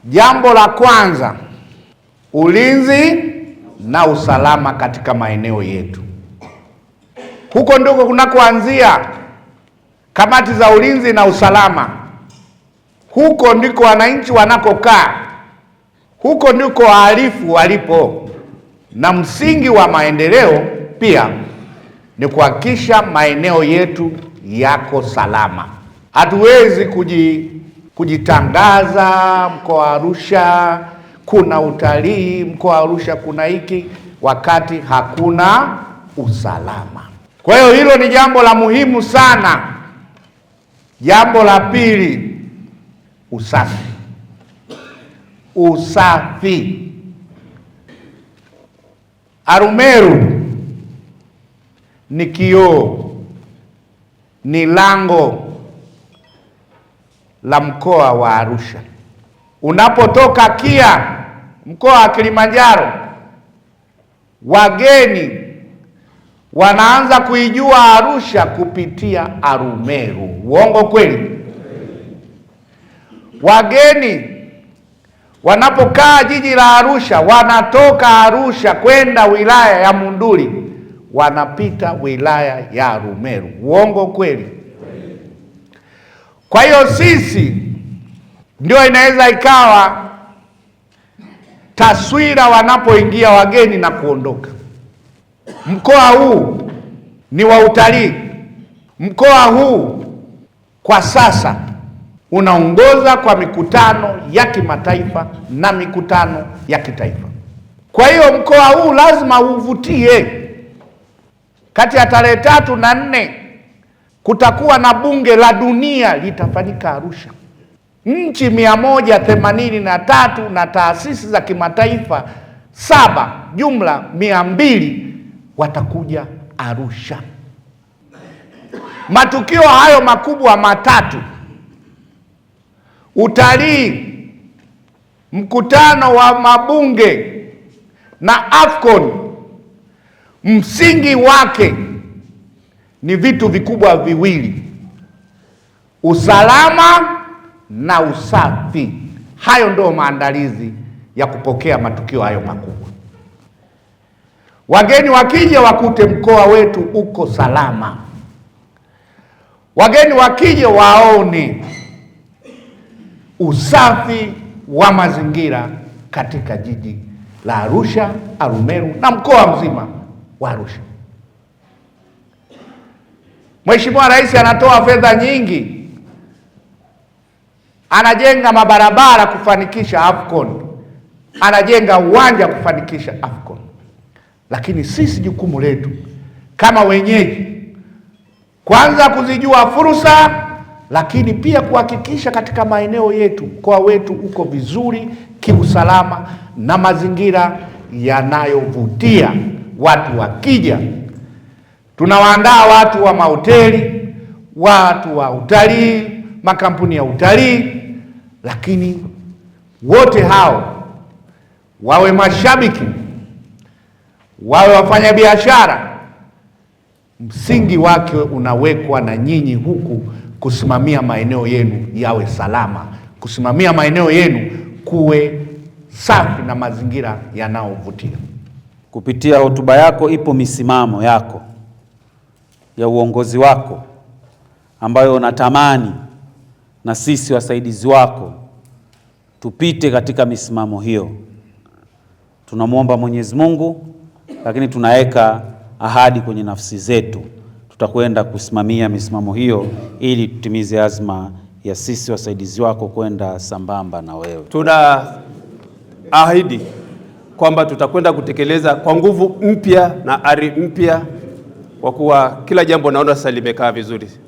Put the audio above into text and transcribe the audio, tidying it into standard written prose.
Jambo la kwanza, ulinzi na usalama katika maeneo yetu. Huko ndiko kunakoanzia kamati za ulinzi na usalama. Huko ndiko wananchi wanakokaa. Huko ndiko wahalifu walipo. Na msingi wa maendeleo pia ni kuhakikisha maeneo yetu yako salama. Hatuwezi kujitangaza mkoa wa Arusha kuna utalii, mkoa wa Arusha kuna hiki, wakati hakuna usalama. Kwa hiyo hilo ni jambo la muhimu sana. Jambo la pili, usafi. Usafi. Arumeru ni kioo, ni lango la mkoa wa Arusha. Unapotoka KIA mkoa wa Kilimanjaro, wageni wanaanza kuijua Arusha kupitia Arumeru. Uongo kweli? Wageni wanapokaa jiji la Arusha, wanatoka Arusha kwenda wilaya ya Monduli, wanapita wilaya ya Arumeru. Uongo kweli? Kwa hiyo sisi ndio inaweza ikawa taswira wanapoingia wageni na kuondoka. Mkoa huu ni wa utalii. Mkoa huu kwa sasa unaongoza kwa mikutano ya kimataifa na mikutano ya kitaifa. Kwa hiyo mkoa huu lazima uvutie. Kati ya tarehe 3 na 4 kutakuwa na bunge la dunia litafanyika Arusha. Nchi 183 na taasisi za kimataifa 7, jumla 200 watakuja Arusha. Matukio hayo makubwa matatu, utalii, mkutano wa mabunge na AFCON, msingi wake ni vitu vikubwa viwili: usalama na usafi. Hayo ndio maandalizi ya kupokea matukio hayo makubwa. Wageni wakija wakute mkoa wetu uko salama. Wageni wakija waone usafi wa mazingira katika jiji la Arusha, Arumeru na mkoa mzima wa Arusha. Mheshimiwa Rais anatoa fedha nyingi, anajenga mabarabara kufanikisha AFCON, anajenga uwanja kufanikisha AFCON. Lakini sisi jukumu letu kama wenyeji, kwanza kuzijua fursa, lakini pia kuhakikisha katika maeneo yetu mkoa wetu uko vizuri kiusalama na mazingira yanayovutia. Watu wakija, tunawaandaa watu wa mahoteli, watu wa utalii, makampuni ya utalii, lakini wote hao wawe mashabiki, wawe wafanyabiashara, msingi wake unawekwa na nyinyi huku kusimamia maeneo yenu yawe salama, kusimamia maeneo yenu kuwe safi na mazingira yanayovutia. Kupitia hotuba yako ipo misimamo yako ya uongozi wako ambayo unatamani na sisi wasaidizi wako tupite katika misimamo hiyo. Tunamwomba Mwenyezi Mungu, lakini tunaweka ahadi kwenye nafsi zetu, tutakwenda kusimamia misimamo hiyo ili tutimize azma ya sisi wasaidizi wako kwenda sambamba na wewe. Tunaahidi kwamba tutakwenda kutekeleza kwa nguvu mpya na ari mpya, kwa kuwa kila jambo naona sasa limekaa vizuri.